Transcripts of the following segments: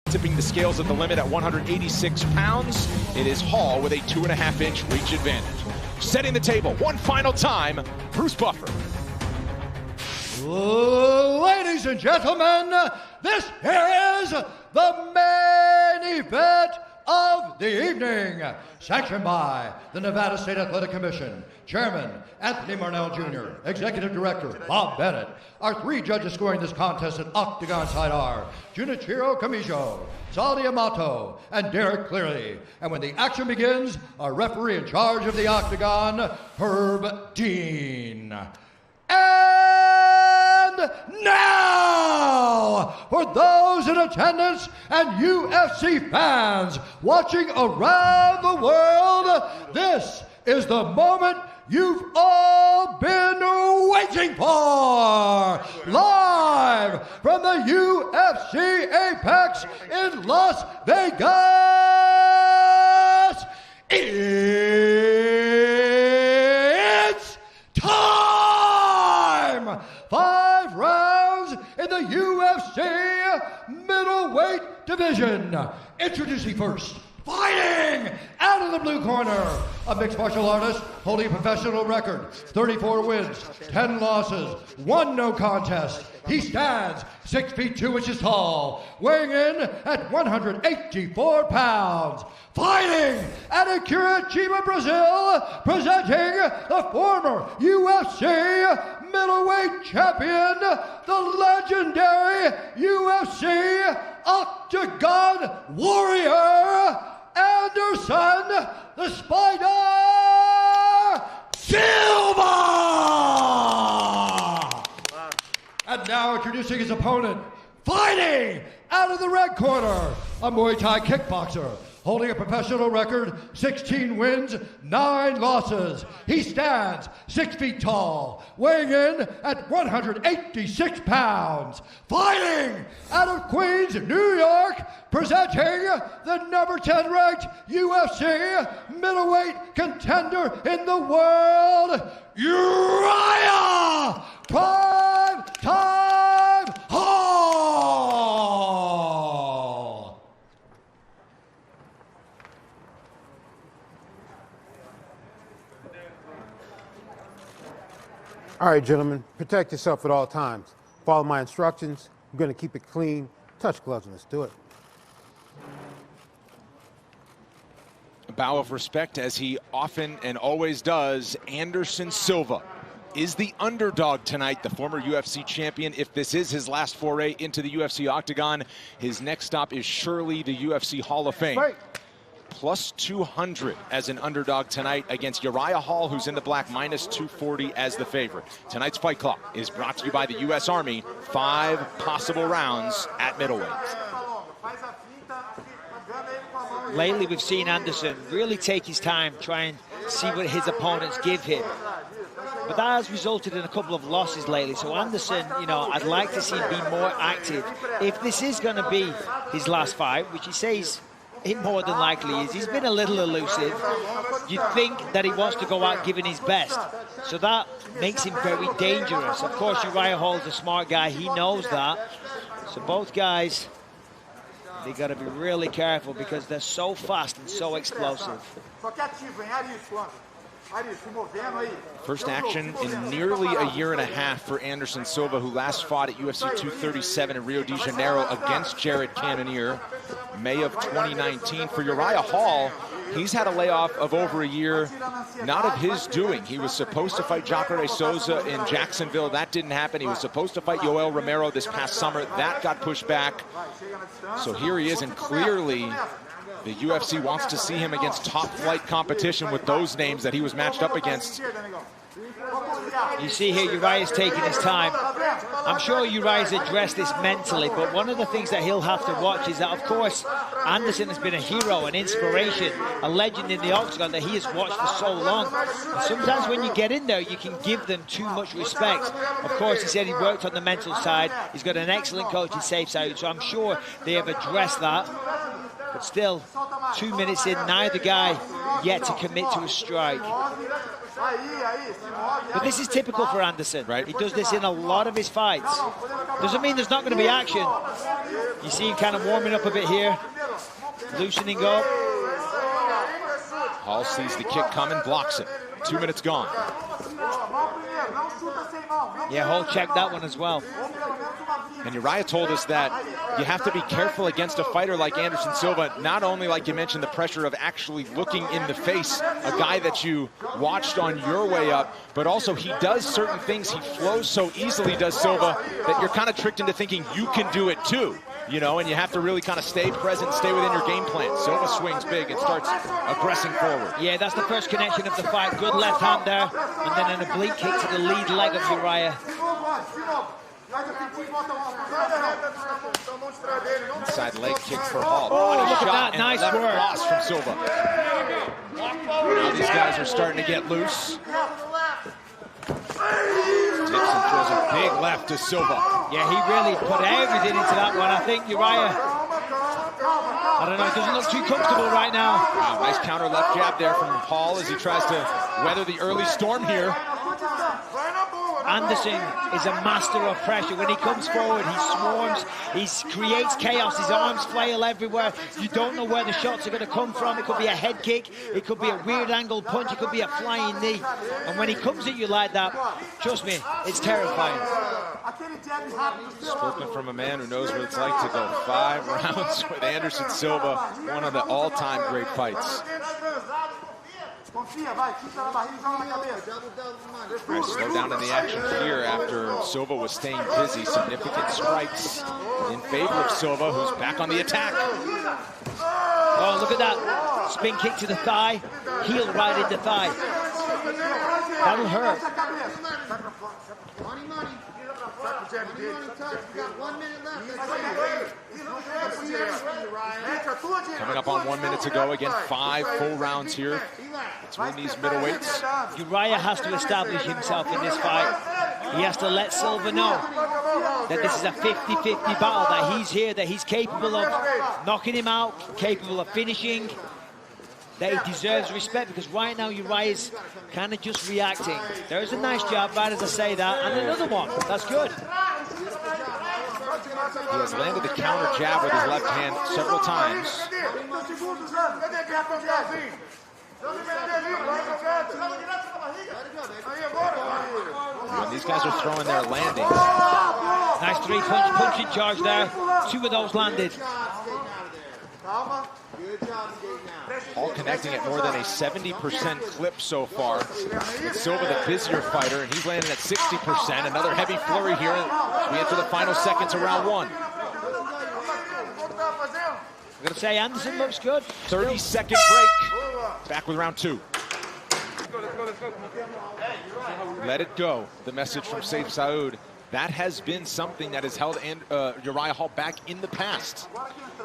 Tipping the scales at the limit at 186 pounds, it is Hall with a 2.5-inch reach advantage. Setting the table one final time, Bruce Buffer. Ladies and gentlemen, this is the main event of the evening, sanctioned by the Nevada State Athletic Commission, Chairman Anthony Marnell Jr., Executive Director Bob Bennett. Our three judges scoring this contest at Octagon side are Junichiro Kamijo, Sal Amato, and Derek Cleary. And when the action begins, our referee in charge of the Octagon, Herb Dean. And now, for those in attendance and UFC fans watching around the world, this is the moment you've all been waiting for. Live from the UFC Apex in Las Vegas, it's time! 5 rounds in the UFC middleweight division. Introducing first, fighting out of the blue corner, a mixed martial artist holding a professional record, 34 wins, 10 losses, 1 no contest. He stands 6 feet 2 inches tall, weighing in at 184 pounds. Fighting out of Curitiba, Brazil, presenting the former UFC middleweight champion, the legendary UFC Octagon Warrior, Anderson the Spider Silva! And now introducing his opponent, fighting out of the red corner, a Muay Thai kickboxer, holding a professional record, 16 wins, 9 losses. He stands 6 feet tall, weighing in at 186 pounds. Fighting out of Queens, New York, presenting the number 10 ranked UFC middleweight contender in the world, Uriah Prime Time Hall! All right, gentlemen, protect yourself at all times. Follow my instructions. I'm going to keep it clean. Touch gloves and let's do it. A bow of respect, as he often and always does. Anderson Silva is the underdog tonight, the former UFC champion. If this is his last foray into the UFC Octagon, his next stop is surely the UFC Hall of Fame. Plus 200 as an underdog tonight against Uriah Hall, who's in the black, minus 240 as the favorite. Tonight's Fight Club is brought to you by the U.S. Army. 5 possible rounds at middleweight. Lately, we've seen Anderson really take his time, try and see what his opponents give him. But that has resulted in a couple of losses lately. So Anderson, you know, I'd like to see him be more active. If this is going to be his last fight, which he says it more than likely is, he's been a little elusive. You'd think that he wants to go out giving his best. So that makes him very dangerous. Of course, Uriah Hall's a smart guy. He knows that. So both guys, they got to be really careful because they're so fast and so explosive. First action in nearly a year and a half for Anderson Silva, who last fought at UFC 237 in Rio de Janeiro against Jared Cannonier, May of 2019. For Uriah Hall, he's had a layoff of over a year, not of his doing. He was supposed to fight Jacare Souza in Jacksonville. That didn't happen. He was supposed to fight Yoel Romero this past summer. That got pushed back. So here he is, and clearly the UFC wants to see him against top-flight competition with those names that he was matched up against. You see here, Uriah's taking his time. I'm sure Uriah's addressed this mentally, but one of the things that he'll have to watch is that, of course, Anderson has been a hero, an inspiration, a legend in the Octagon that he has watched for so long. And sometimes when you get in there, you can give them too much respect. Of course, he said he worked on the mental side. He's got an excellent coach in Safe Side, so I'm sure they have addressed that. But still, 2 minutes in, neither guy yet to commit to a strike. But this is typical for Anderson, right? He does this in a lot of his fights. Doesn't mean there's not going to be action. You see him kind of warming up a bit here, loosening up. Hall sees the kick coming, blocks it. 2 minutes gone. Yeah, Hall checked that one as well. And Uriah told us that you have to be careful against a fighter like Anderson Silva, not only, like you mentioned, the pressure of actually looking in the face, a guy that you watched on your way up, but also he does certain things, he flows so easily, does Silva, that you're kind of tricked into thinking you can do it too. You know, and you have to really kind of stay present, stay within your game plan. Silva swings big and starts aggressing forward. Yeah, that's the first connection of the fight. Good left hand there, and then an oblique kick to the lead leg of Uriah. Inside leg kick for Hall. Body look at shot that, nice and left work. cross from Silva. Now these guys are starting to get loose. Dixon throws a big left to Silva. Yeah, he really put everything into that one. I think Uriah, I don't know, doesn't look too comfortable right now. Wow, nice counter left jab there from Hall as he tries to weather the early storm here. Anderson is a master of pressure. When he comes forward, he swarms, he creates chaos, his arms flail everywhere. You don't know where the shots are going to come from. It could be a head kick, it could be a weird angle punch, it could be a flying knee. And when he comes at you like that, trust me, it's terrifying. Spoken from a man who knows what it's like to go 5 rounds with Anderson Silva, one of the all-time great fights. Slow down in the action here after Silva was staying busy. Significant strikes in favor of Silva, who's back on the attack. Oh, look at that. Spin kick to the thigh, heel right in the thigh. That'll hurt. Coming up on 1 minute to go. Again, 5 full rounds here between these middleweights. Uriah has to establish himself in this fight. He has to let Silva know that this is a 50-50 battle, that he's here, that he's capable of knocking him out, capable of finishing, that he deserves respect, because right now Uriah's kind of just reacting. There's a nice jab, right as I say that, and another one. That's good. He has landed the counter jab with his left hand several times. And these guys are throwing their landings. Nice punching charge there. 2 of those landed. All connecting at more than a 70% clip so far. With Silva the busier fighter, and he's landing at 60%. Another heavy flurry here as we enter the final seconds of round 1. I'm going to say Anderson looks good. 30-second break. Back with round 2. Let it go. The message from Saif Saud. That has been something that has held Uriah Hall back in the past.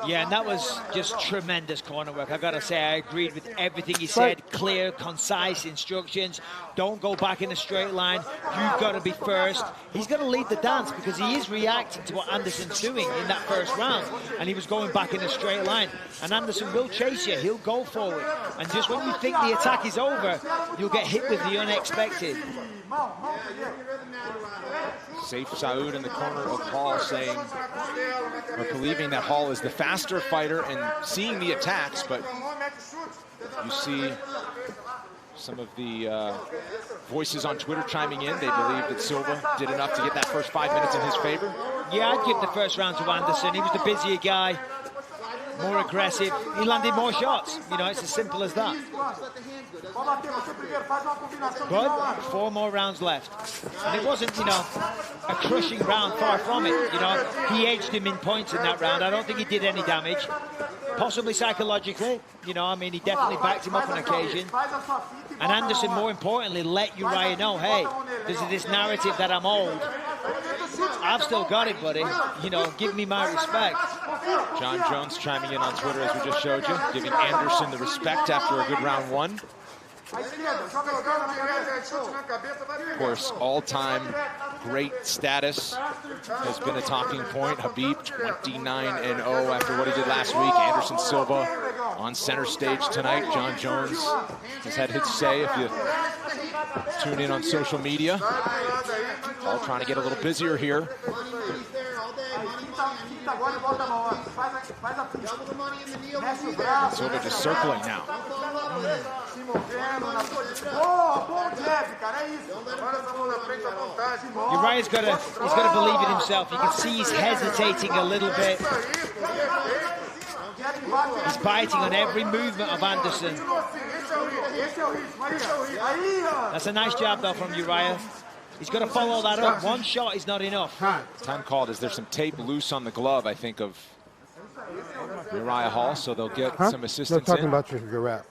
Yeah, and that was just tremendous corner work. I got to say, I agreed with everything he said. Clear, concise instructions. Don't go back in a straight line. You've got to be first. He's going to lead the dance because he is reacting to what Anderson's doing in that first round. And he was going back in a straight line. And Anderson will chase you. He'll go forward. And just when you think the attack is over, you'll get hit with the unexpected. Saif Saud in the corner of Hall saying, or believing that Hall is the faster fighter and seeing the attacks, but you see some of the voices on Twitter chiming in. They believe that Silva did enough to get that first 5 minutes in his favor. Yeah, I'd give the first round to Anderson. He was the busier guy, more aggressive. He landed more shots. You know, it's as simple as that. But 4 more rounds left. And it wasn't, you know, a crushing round, far from it. You know, he edged him in points in that round. I don't think he did any damage. Possibly psychologically. You know, I mean, he definitely backed him up on occasion. And Anderson, more importantly, let Uriah know, hey, there's this narrative that I'm old. I've still got it, buddy. You know, give me my respect. John Jones chiming in on Twitter, as we just showed you, giving Anderson the respect after a good round 1. Of course, all-time great status has been a talking point. Habib 29-0 after what he did last week. Anderson Silva on center stage tonight. John Jones has had his say if you tune in on social media. All trying to get a little busier here. Silva just circling now. Uriah's got to believe in himself. You can see he's hesitating a little bit. He's biting on every movement of Anderson. That's a nice jab though from Uriah. He's got to follow that up. One shot is not enough. Time called. Is there some tape loose on the glove, I think, of Uriah Hall, so they'll get some assistance They're talking about your rap.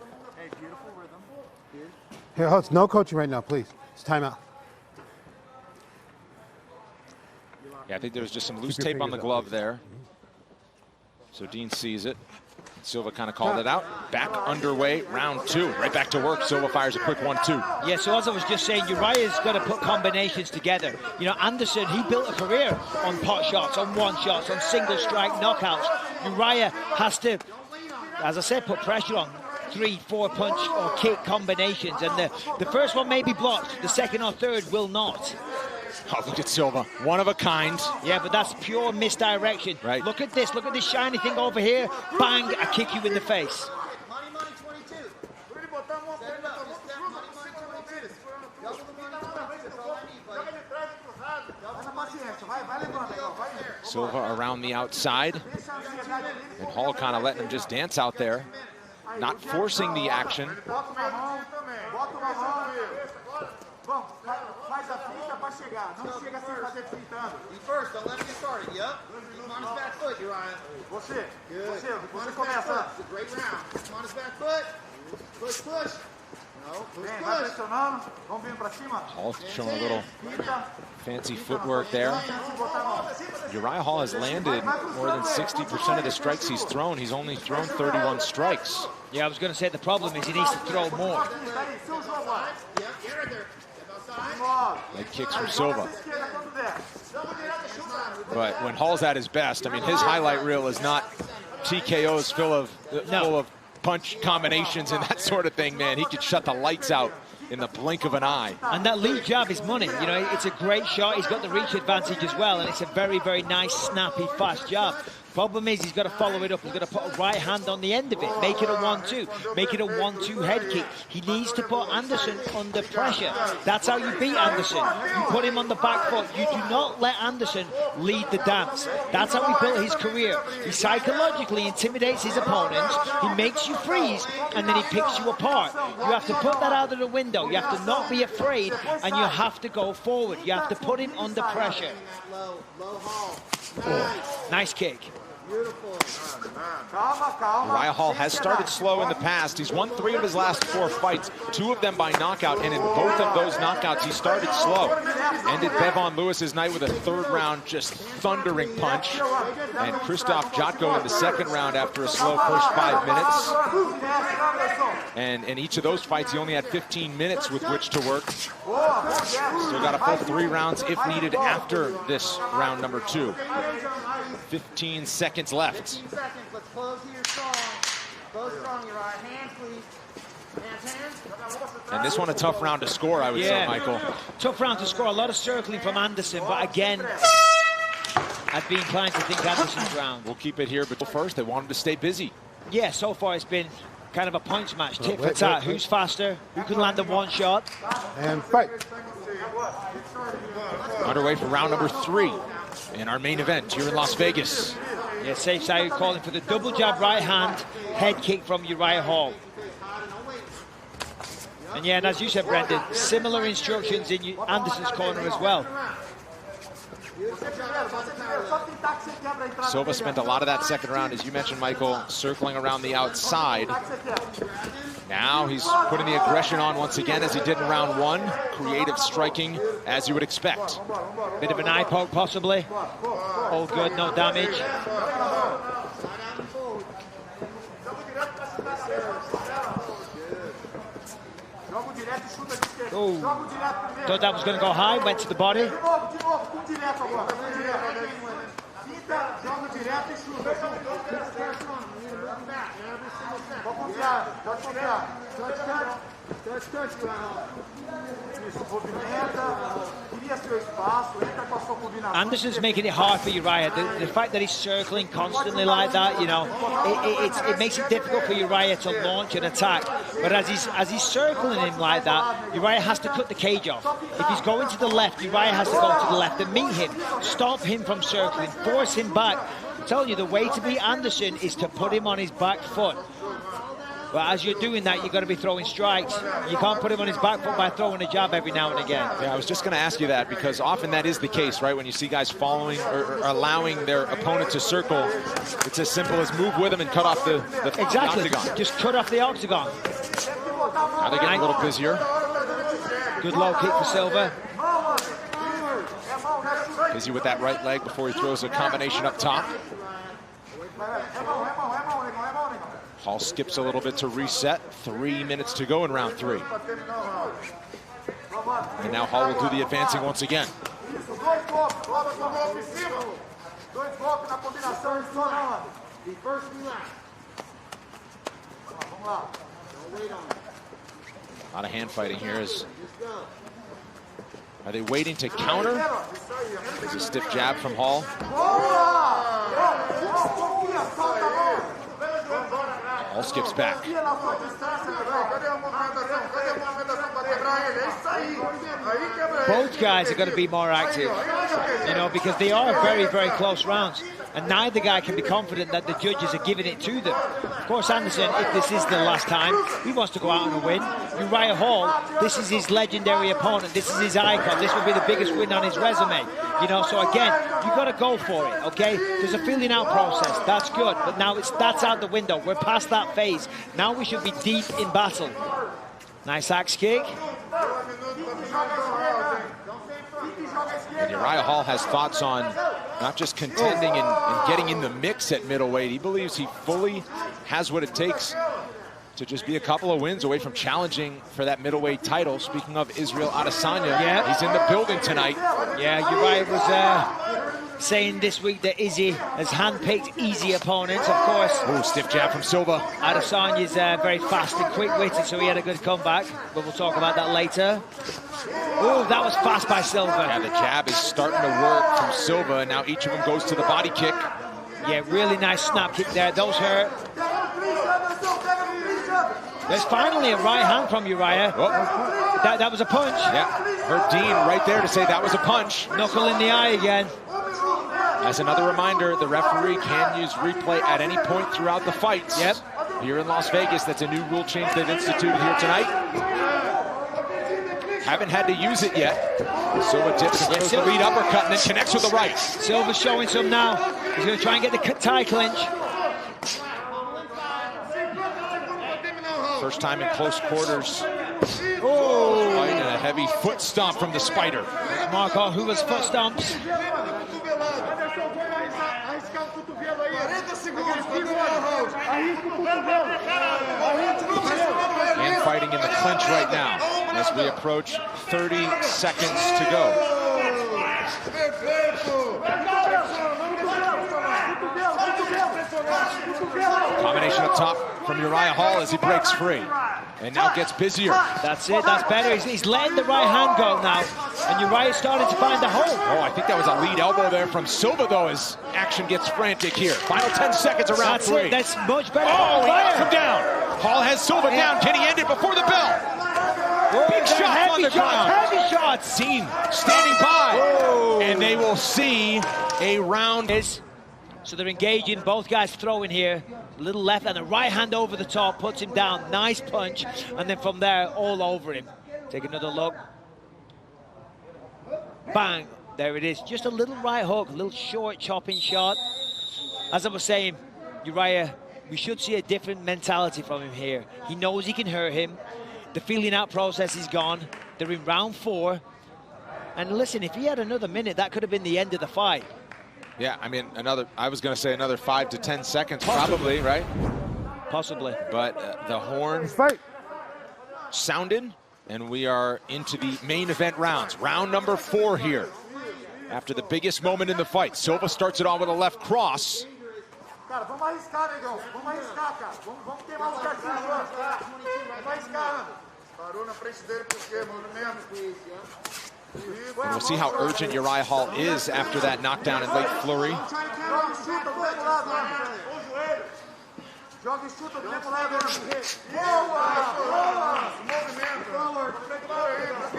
Here, Hutz, no coaching right now, please. It's timeout. Yeah, I think there was just some loose tape on the glove there. So Dean sees it. Silva kind of called it out. Back underway, round 2. Right back to work. Silva fires a quick 1-2. Yeah, so as I was just saying, Uriah's got to put combinations together. You know, Anderson, he built a career on pot shots, on one shots, on single strike knockouts. Uriah has to, as I said, put pressure on 3, 4 punch or kick combinations. And the first one may be blocked. The second or third will not. Oh, look at Silva. One of a kind. Yeah, but that's pure misdirection. Right. Look at this. Look at this shiny thing over here. Bang, I kick you in the face. Silva around the outside. And Hall kind of letting him just dance out there. Not forcing the action. First, don't let him get started. Yep. Come on his back foot, Uriah. Good. Come on his back foot. It's a great round. Come on his back foot. Push, push. No, push, push. Hall showing a little fancy footwork there. Uriah Hall has landed more than 60% of the strikes he's thrown. He's only thrown 31 strikes. Yeah, I was going to say the problem is he needs to throw more. Leg kicks from Silva. But when Hall's at his best, I mean, his highlight reel is not TKOs full of punch combinations and that sort of thing, man. He could shut the lights out in the blink of an eye. And that lead jab is money. You know, it's a great shot. He's got the reach advantage as well, and it's a very, very nice, snappy, fast jab. Problem is, he's got to follow it up. He's got to put a right hand on the end of it. Make it a 1-2. Make it a 1-2 head kick. He needs to put Anderson under pressure. That's how you beat Anderson. You put him on the back foot. You do not let Anderson lead the dance. That's how he built his career. He psychologically intimidates his opponents. He makes you freeze, and then he picks you apart. You have to put that out of the window. You have to not be afraid, and you have to go forward. You have to put him under pressure. Nice kick. Uriah Hall has started slow in the past. He's won 3 of his last 4 fights, 2 of them by knockout, and in both of those knockouts, he started slow. Ended Bevon Lewis's night with a 3rd round, just thundering punch. And Krzysztof Jotko in the 2nd round after a slow first 5 minutes. And in each of those fights, he only had 15 minutes with which to work. Still got a full 3 rounds if needed after this round number 2. 15 seconds left. 15 seconds. Let's close here strong. Close strong, Uriah. Hands, please. Hands. And this one a tough round to score, I would say, Michael. Tough round to score. A lot of circling from Anderson, but again, I'd be inclined to think Anderson's round. We'll keep it here, but first, they want him to stay busy. Yeah, so far it's been kind of a points match. Tit for tat. Who's faster? Who can land a 1 shot? And fight. Underway for round number 3 in our main event here in Las Vegas. Yeah, safe side calling for the double jab right hand, head kick from Uriah Hall. And yeah, and as you said, Brendan, similar instructions in Anderson's corner as well. Silva spent a lot of that 2nd round, as you mentioned, Michael, circling around the outside. Now he's putting the aggression on once again, as he did in round 1. Creative striking, as you would expect. Bit of an eye poke, possibly. All good, no damage. Oh, thought that was going to go high, went to the body. Anderson's making it hard for Uriah. The fact that he's circling constantly like that, you know, it makes it difficult for Uriah to launch an attack. But as he's circling him like that, Uriah has to cut the cage off. If he's going to the left, Uriah has to go to the left and meet him, stop him from circling, force him back. I'm telling you, the way to beat Anderson is to put him on his back foot. But as you're doing that, you've got to be throwing strikes. You can't put him on his back foot by throwing a jab every now and again. Yeah, I was just going to ask you that, because often that is the case, right? When you see guys following or allowing their opponent to circle, it's as simple as move with them and cut off the octagon. Just cut off the octagon. Now they're getting a little busier. Good low kick for Silva. Busy with that right leg before he throws a combination up top. Hall skips a little bit to reset. 3 minutes to go in round 3. And now Hall will do the advancing once again. A lot of hand fighting here. Are they waiting to counter? There's a stiff jab from Hall. Hall skips back. Both guys are going to be more active, you know, because they are very, very close rounds. And neither guy can be confident that the judges are giving it to them. Of course, Anderson, if this is the last time, he wants to go out on a win. Uriah Hall, this is his legendary opponent. This is his icon. This will be the biggest win on his resume. You know, so again, you've got to go for it, okay? There's a feeling out process. That's good. But now that's out the window. We're past that phase. Now we should be deep in battle. Nice axe kick. And Uriah Hall has thoughts on not just contending and getting in the mix at middleweight. He believes he fully has what it takes to just be a couple of wins away from challenging for that middleweight title. Speaking of Israel Adesanya, he's in the building tonight. Yeah, Uriah was saying this week that Izzy has handpicked easy opponents, of course. Oh, stiff jab from Silva. Adesanya's very fast and quick-witted, so he had a good comeback, but we'll talk about that later. Oh, that was fast by Silva. Yeah, the jab is starting to work from Silva, and now each of them goes to the body kick. Yeah, really nice snap kick there. Those hurt. There's finally a right hand from Uriah. Oh. That was a punch. Yeah, heard Dean right there to say that was a punch. Knuckle in the eye again. As another reminder, the referee can use replay at any point throughout the fights. Yep. Here in Las Vegas, that's a new rule change they've instituted here tonight. Haven't had to use it yet. Silva dips and throws the lead uppercut and then connects with the right. Silva's showing some now. He's going to try and get the tie clinch. First time in close quarters. Oh, and a heavy foot stomp from the Spider. Marco Huva's foot stomps. And fighting in the clinch right now as we approach 30 seconds to go. Combination up top from Uriah Hall as he breaks free. And now gets busier. That's it, that's better. He's letting the right hand go now. And Uriah's starting to find the hole. Oh, I think that was a lead elbow there from Silva, though, as action gets frantic here. Final 10 seconds of round 3. That's much better. Oh, he knocks him down. Hall has Silva down. Can he end it before the bell? Big shot on the ground. Heavy shots. Dean standing by. Oh. And they will see a round. So they're engaging, both guys throwing here. A little left and a right hand over the top, puts him down. Nice punch. And then from there, all over him. Take another look. Bang. There it is. Just a little right hook, a little short chopping shot. As I was saying, Uriah, we should see a different mentality from him here. He knows he can hurt him. The feeling out process is gone. They're in round 4. And listen, if he had another minute, that could have been the end of the fight. Yeah, I mean, I was going to say another 5 to 10 seconds, probably, right? Possibly. But the horn sounded, and we are into the main event rounds. Round number 4 here. After the biggest moment in the fight, Silva starts it on with a left cross. And we'll see how urgent Uriah Hall is after that knockdown and late flurry.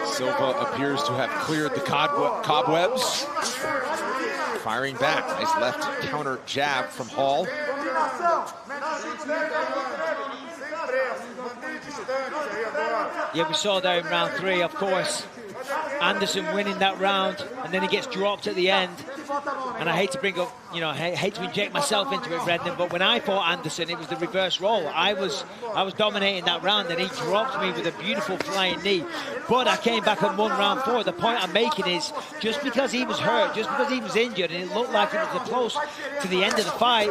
Silva appears to have cleared the cobwebs. Firing back. Nice left counter jab from Hall. Yeah, we saw that in round 3, of course. Anderson winning that round, and then he gets dropped at the end. And I hate to bring up, you know, I hate to inject myself into it, Brendan, but when I fought Anderson, it was the reverse role. I was dominating that round, and he dropped me with a beautiful flying knee. But I came back and won round 4. The point I'm making is, just because he was hurt, just because he was injured, and it looked like it was close to the end of the fight,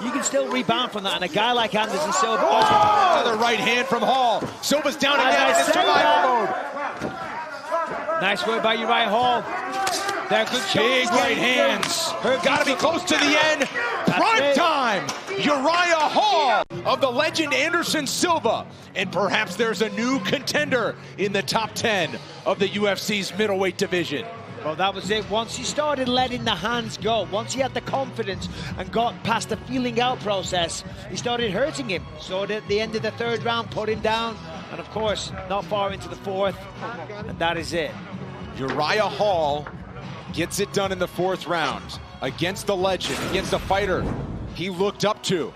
you can still rebound from that. And a guy like Anderson Silva... Oh, another right hand from Hall. Silva's down again in survival mode. Nice work by Uriah Hall. They're good Big right hands. Got to be close to the end. Prime time. Uriah Hall of the legend Anderson Silva. And perhaps there's a new contender in the top 10 of the UFC's middleweight division. Well, that was it. Once he started letting the hands go, once he had the confidence and got past the feeling out process, he started hurting him. So at the end of the 3rd round, put him down. And of course, not far into the 4th. And that is it. Uriah Hall gets it done in the 4th round against the legend, against a fighter he looked up to.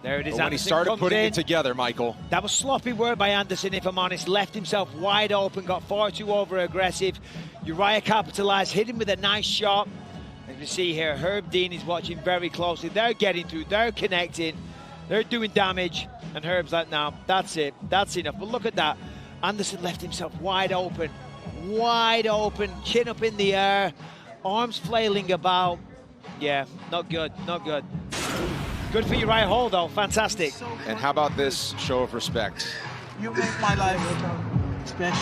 There it is. But when he started putting it together, Michael. That was sloppy work by Anderson, if I'm honest. Left himself wide open, got far too over-aggressive. Uriah capitalized, hit him with a nice shot. And you see here, Herb Dean is watching very closely. They're getting through, they're connecting, they're doing damage. And Herb's like, no, that's it, that's enough. But look at that. Anderson left himself wide open, chin up in the air, arms flailing about. Yeah, not good, not good. Good for Uriah Hall, though. Fantastic. And how about this show of respect? You make my life special.